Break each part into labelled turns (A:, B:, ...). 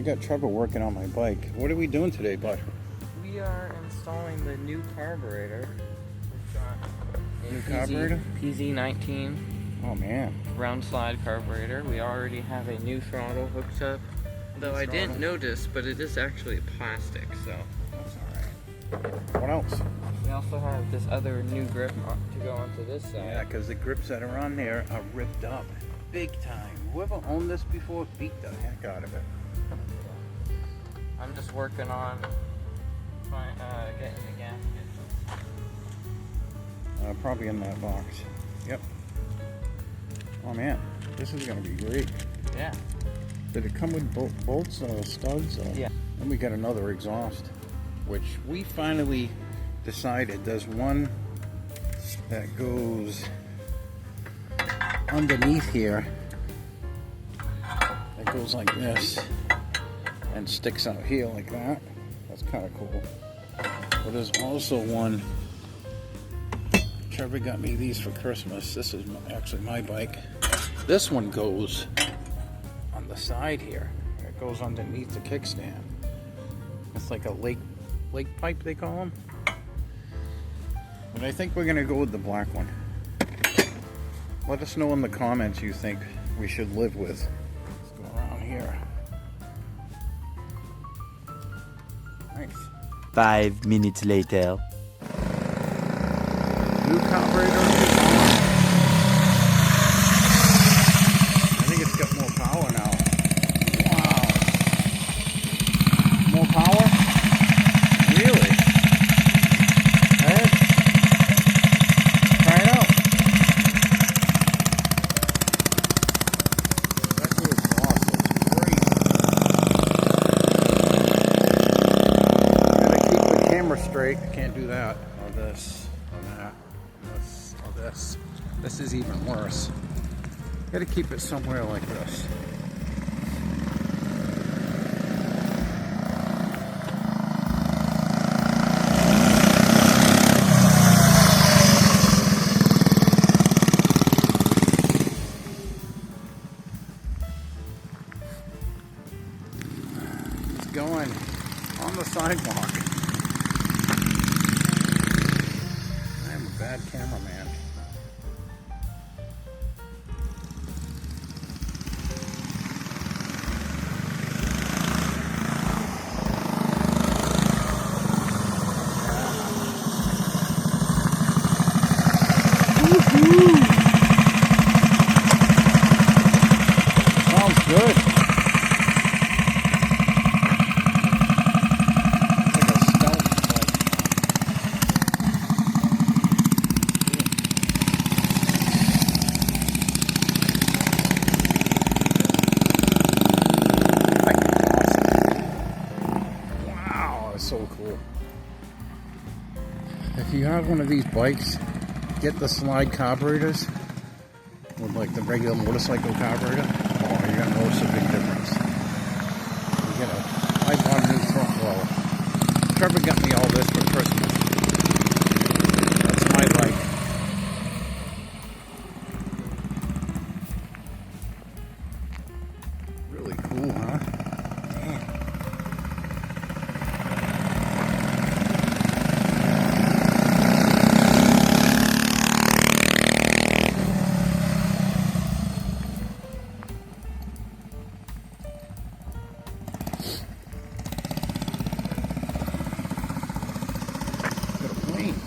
A: got Trevor working on my bike. What are we doing today, bud?
B: We are installing the new carburetor.
A: New carburetor?
B: PZ19.
A: Oh man.
B: Round slide carburetor. We already have a new throttle hooked up. Though I didn't notice, but it is actually plastic, so.
A: That's alright. What else?
B: We also have this other new grip to go onto this side.
A: Yeah, because the grips that are on there are ripped up. Big time. Whoever owned this before beat the heck out of it.
B: I'm just working on getting the gasket.
A: Probably in that box. Yep. Oh man, this is going to be great.
B: Yeah.
A: Did it come with bolts or studs?
B: Yeah.
A: And we got another exhaust, which we finally decided there's one that goes underneath here. It goes like this and sticks out here like that. That's kind of cool. But there's also one. Trevor got me these for Christmas. This is actually my bike. This one goes on the side here. It goes underneath the kickstand. It's like a lake pipe, they call them. But I think we're gonna go with the black one. Let us know in the comments you think we should live with. Let's go around here. Nice.
C: 5 minutes later.
A: New carburetor is on. I think it's got more power now. Wow. More power? Really? Let's try it out. That new exhaust looks great. Gotta keep the camera straight. Can't do that. Or this. Or that. This. Or this. This is even worse. Gotta keep it somewhere like this. It's going on the sidewalk. I am a bad cameraman. Sounds good. Like a stealth bike. Wow, that's so cool. If you have one of these bikes, get the slide carburetors with like the regular motorcycle carburetor. Oh, you're gonna notice a big difference. I bought a new front roll. Trevor got me all this for Christmas. That's my bike. Really cool, huh? Damn. Got a plane.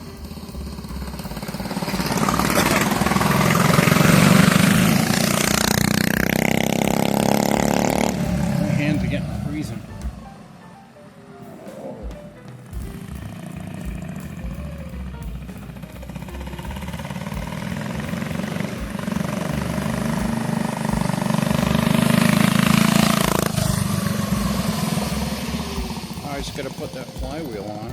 A: My hands are getting freezing. I just gotta put that flywheel on.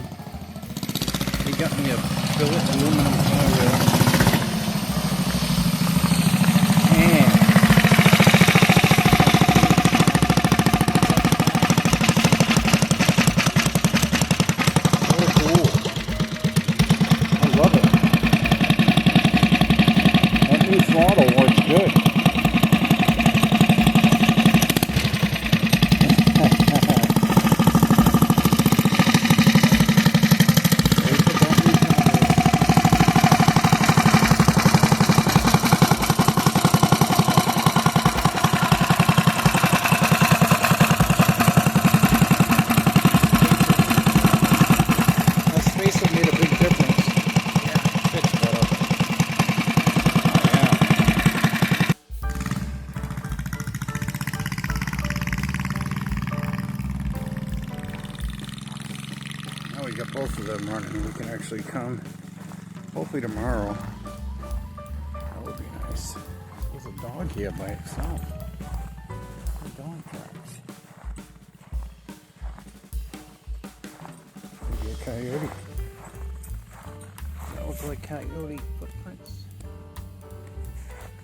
A: He got me a billet aluminum flywheel. Man. So cool. I love it. That new throttle works good. we got both of them running. We can actually come, hopefully tomorrow. That would be nice. There's a dog here by itself. The dog tracks. Maybe a coyote. That looks like coyote footprints.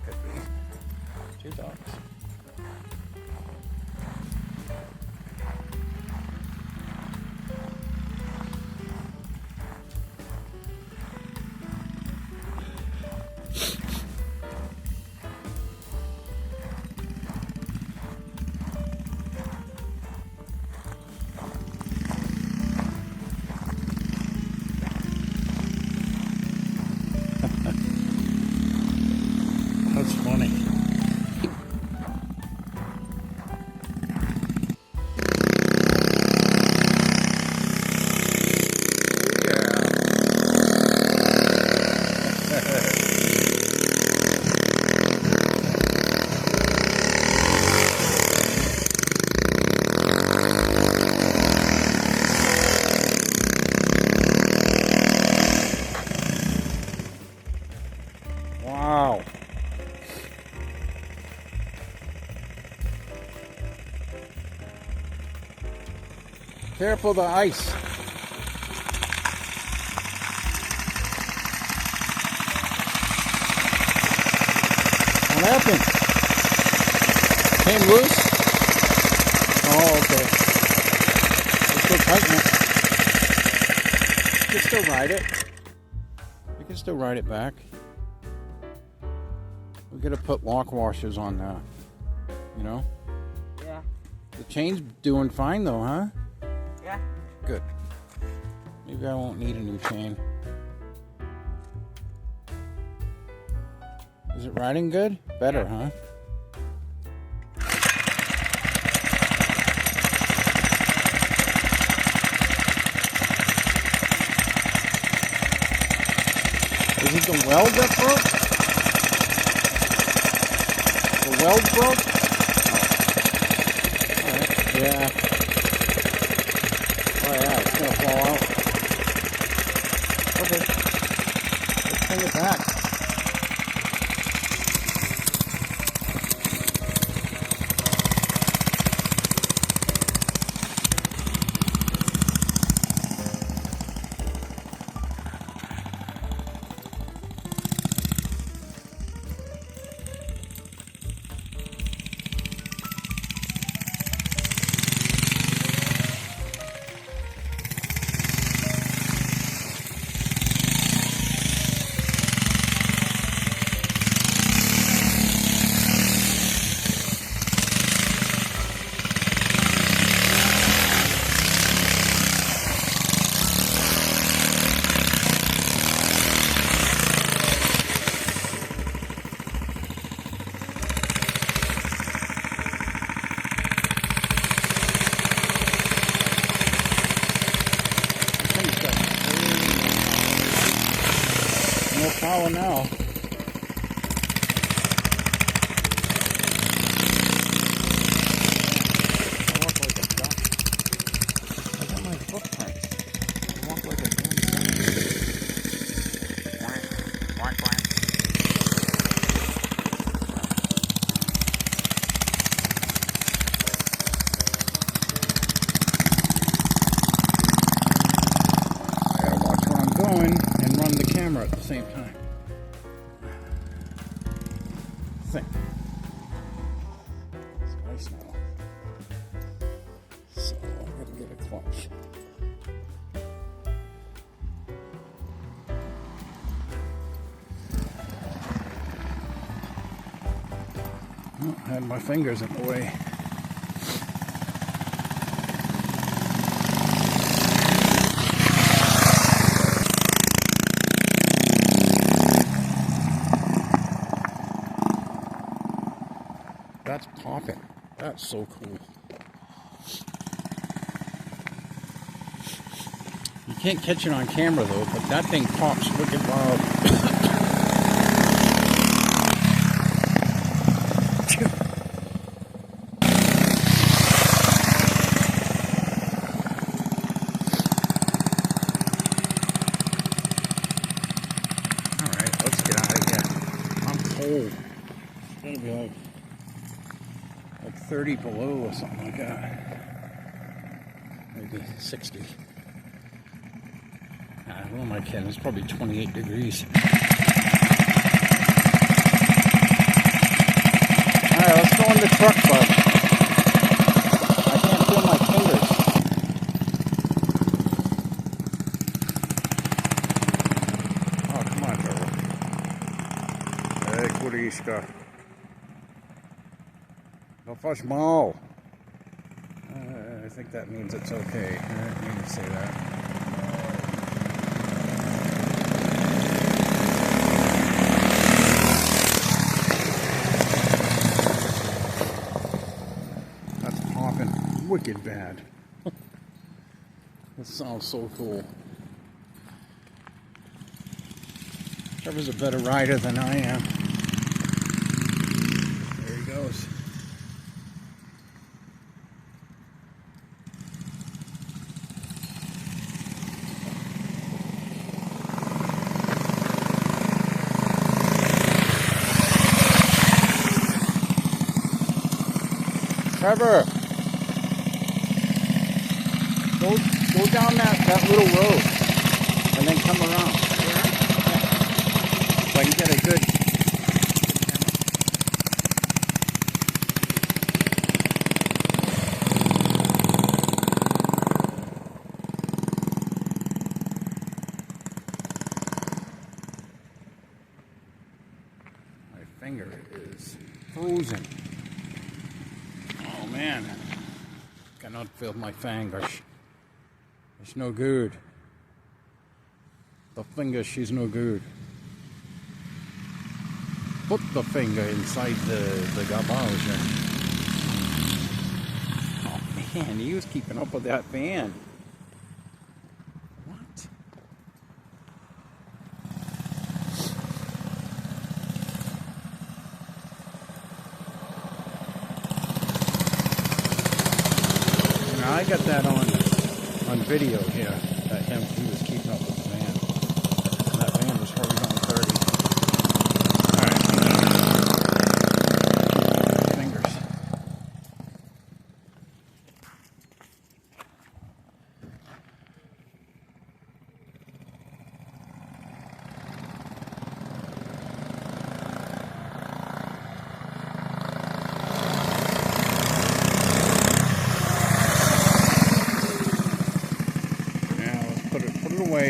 A: Could be. 2 dogs. That's funny. Wow. Careful the ice. What happened? Came loose? Oh, okay. Let's still tighten it. You can still ride it. You can still ride it back. We gotta put lock washers on that. You know?
B: Yeah.
A: The chain's doing fine though, huh?
B: Yeah.
A: Good. Maybe I won't need a new chain. Is it riding good? Better, huh? Is it the weld that broke? The weld broke? Oh. Alright, yeah. Oh yeah, it's gonna fall out. Okay. Let's bring it back. No power now. I walk like a duck. I got my footprints. I walk like a damn duck. Quack, quack. I gotta watch where I'm going and run the camera at the same time. Think. It's nice now. So I gotta get a clutch. Oh, I had my fingers in the way. That's popping. That's so cool. You can't catch it on camera though, but that thing pops wicked wild. cold. It's gotta be like 30 below or something like that. Maybe 60. Who am I kidding? It's probably 28 degrees. Alright, let's go in the truck, bud. I can't feel my fingers. Oh, come on, Trevor. Hey, Kuriska. No fuss mall. I think that means it's okay. I didn't mean to say that. That's popping wicked bad. This sounds so cool. Trevor's a better rider than I am. There he goes. Trevor, go down that little road and then come around. Yeah. So I can get a good. My finger is frozen. Oh man, cannot feel my fingers. It's no good. The finger, she's no good. Put the finger inside the garbage. Oh man, he was keeping up with that van. What? I got that on video here, that he was keeping up with the van. And that van was probably going 30. Alright. Fingers. Put it away.